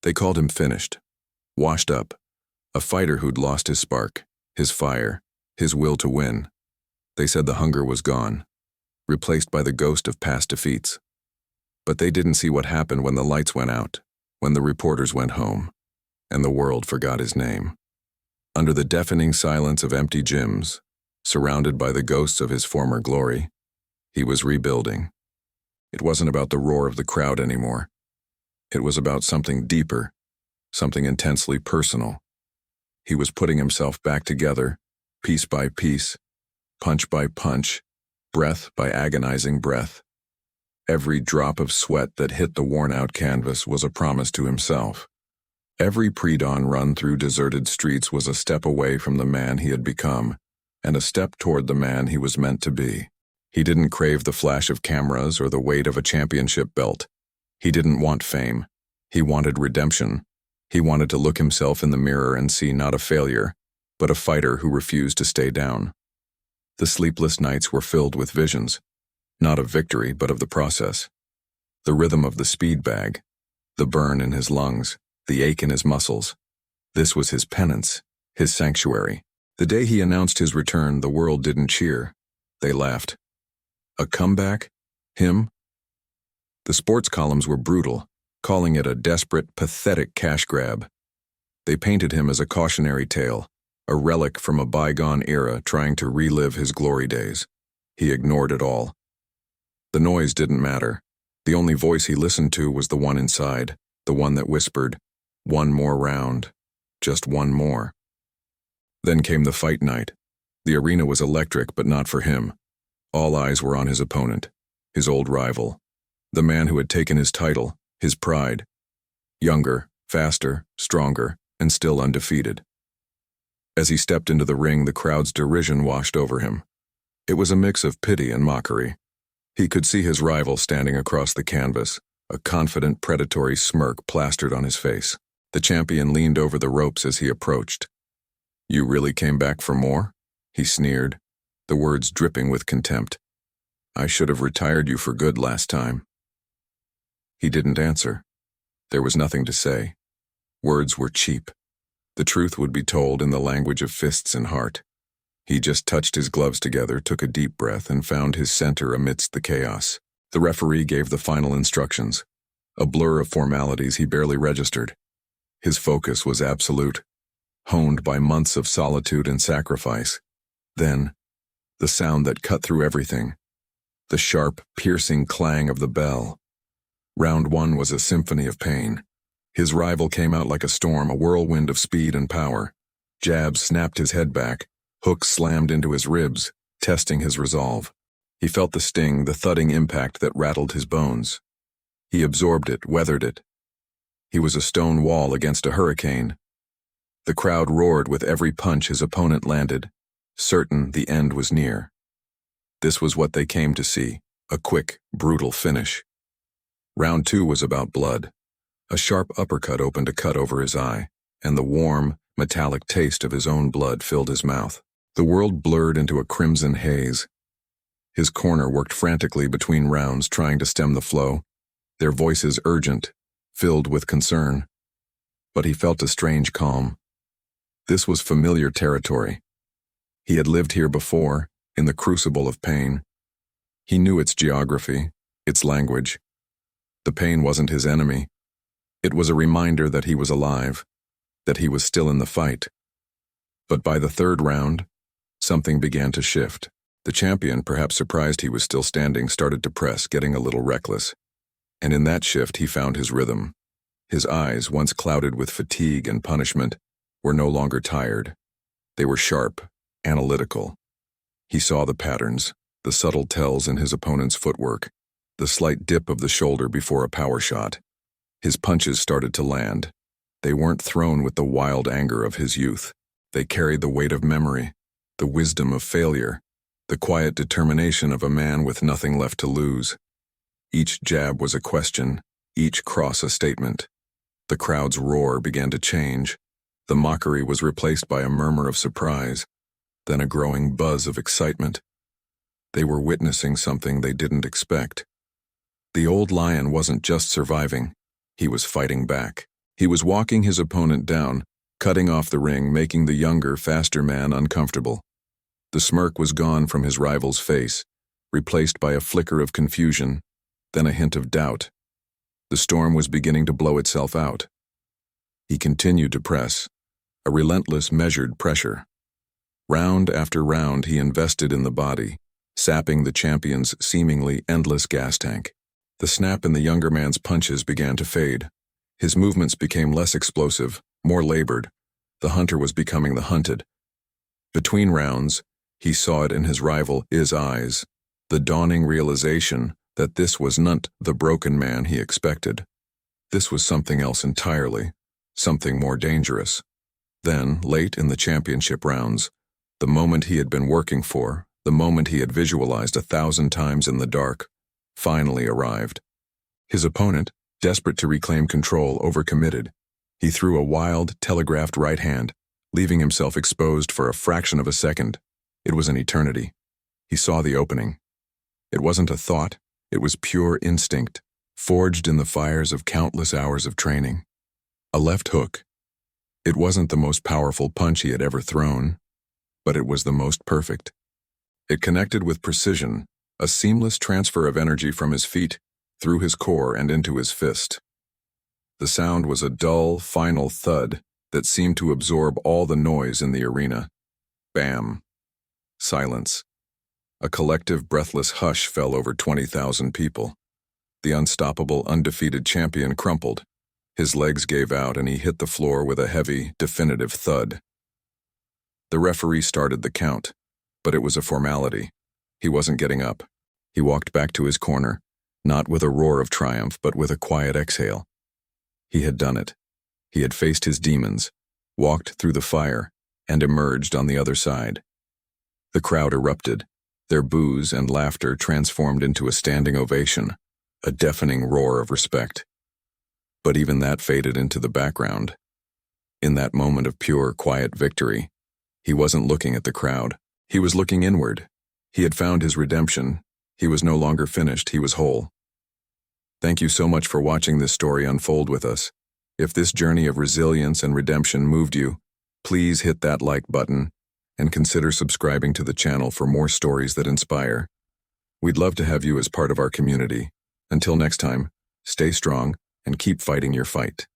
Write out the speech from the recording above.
They called him finished, washed up, a fighter who'd lost his spark, his fire, his will to win. They said the hunger was gone, replaced by the ghost of past defeats. But they didn't see what happened when the lights went out, when the reporters went home, and the world forgot his name. Under the deafening silence of empty gyms, surrounded by the ghosts of his former glory, he was rebuilding. It wasn't about the roar of the crowd anymore. It was about something deeper, something intensely personal. He was putting himself back together, piece by piece, punch by punch, breath by agonizing breath. Every drop of sweat that hit the worn-out canvas was a promise to himself. Every pre-dawn run through deserted streets was a step away from the man he had become, and a step toward the man he was meant to be. He didn't crave the flash of cameras or the weight of a championship belt. He didn't want fame. He wanted redemption. He wanted to look himself in the mirror and see not a failure, but a fighter who refused to stay down. The sleepless nights were filled with visions, not of victory, but of the process. The rhythm of the speed bag, the burn in his lungs, the ache in his muscles. This was his penance, his sanctuary. The day he announced his return, the world didn't cheer. They laughed. A comeback? Him? The sports columns were brutal, calling it a desperate, pathetic cash grab. They painted him as a cautionary tale, a relic from a bygone era trying to relive his glory days. He ignored it all. The noise didn't matter. The only voice he listened to was the one inside, the one that whispered, "One more round. Just one more." Then came the fight night. The arena was electric, but not for him. All eyes were on his opponent, his old rival, the man who had taken his title, his pride. Younger, faster, stronger, and still undefeated. As he stepped into the ring, the crowd's derision washed over him. It was a mix of pity and mockery. He could see his rival standing across the canvas, a confident, predatory smirk plastered on his face. The champion leaned over the ropes as he approached. "You really came back for more?" he sneered, the words dripping with contempt. "I should have retired you for good last time." He didn't answer. There was nothing to say. Words were cheap. The truth would be told in the language of fists and heart. He just touched his gloves together, took a deep breath, and found his center amidst the chaos. The referee gave the final instructions, a blur of formalities he barely registered. His focus was absolute, honed by months of solitude and sacrifice. Then, the sound that cut through everything, the sharp, piercing clang of the bell. Round one was a symphony of pain. His rival came out like a storm, a whirlwind of speed and power. Jabs snapped his head back, hooks slammed into his ribs, testing his resolve. He felt the sting, the thudding impact that rattled his bones. He absorbed it, weathered it. He was a stone wall against a hurricane. The crowd roared with every punch his opponent landed, certain the end was near. This was what they came to see, a quick, brutal finish. Round two was about blood. A sharp uppercut opened a cut over his eye, and the warm, metallic taste of his own blood filled his mouth. The world blurred into a crimson haze. His corner worked frantically between rounds, trying to stem the flow, their voices urgent, filled with concern. But he felt a strange calm. This was familiar territory. He had lived here before, in the crucible of pain. He knew its geography, its language. The pain wasn't his enemy. It was a reminder that he was alive, that he was still in the fight. But by the third round, something began to shift. The champion, perhaps surprised he was still standing, started to press, getting a little reckless. And in that shift he found his rhythm. His eyes, once clouded with fatigue and punishment, were no longer tired. They were sharp, analytical. He saw the patterns, the subtle tells in his opponent's footwork, the slight dip of the shoulder before a power shot. His punches started to land. They weren't thrown with the wild anger of his youth. They carried the weight of memory, the wisdom of failure, the quiet determination of a man with nothing left to lose. Each jab was a question, each cross a statement. The crowd's roar began to change. The mockery was replaced by a murmur of surprise, then a growing buzz of excitement. They were witnessing something they didn't expect. The old lion wasn't just surviving, he was fighting back. He was walking his opponent down, cutting off the ring, making the younger, faster man uncomfortable. The smirk was gone from his rival's face, replaced by a flicker of confusion, then a hint of doubt. The storm was beginning to blow itself out. He continued to press, a relentless, measured pressure. Round after round he invested in the body, sapping the champion's seemingly endless gas tank. The snap in the younger man's punches began to fade. His movements became less explosive, more labored. The hunter was becoming the hunted. Between rounds, he saw it in his rival's eyes, the dawning realization that this was not the broken man he expected. This was something else entirely, something more dangerous. Then, late in the championship rounds, the moment he had been working for, the moment he had visualized 1,000 times in the dark, finally arrived. His opponent, desperate to reclaim control, overcommitted. He threw a wild, telegraphed right hand, leaving himself exposed for a fraction of a second. It was an eternity. He saw the opening. It wasn't a thought, it was pure instinct, forged in the fires of countless hours of training. A left hook. It wasn't the most powerful punch he had ever thrown, but it was the most perfect. It connected with precision, a seamless transfer of energy from his feet, through his core and into his fist. The sound was a dull, final thud that seemed to absorb all the noise in the arena. Bam. Silence. A collective, breathless hush fell over 20,000 people. The unstoppable, undefeated champion crumpled. His legs gave out and he hit the floor with a heavy, definitive thud. The referee started the count, but it was a formality. He wasn't getting up. He walked back to his corner, not with a roar of triumph, but with a quiet exhale. He had done it. He had faced his demons, walked through the fire, and emerged on the other side. The crowd erupted. Their boos and laughter transformed into a standing ovation, a deafening roar of respect. But even that faded into the background. In that moment of pure, quiet victory, he wasn't looking at the crowd. He was looking inward. He had found his redemption. He was no longer finished, he was whole. Thank you so much for watching this story unfold with us. If this journey of resilience and redemption moved you, please hit that like button and consider subscribing to the channel for more stories that inspire. We'd love to have you as part of our community. Until next time, stay strong and keep fighting your fight.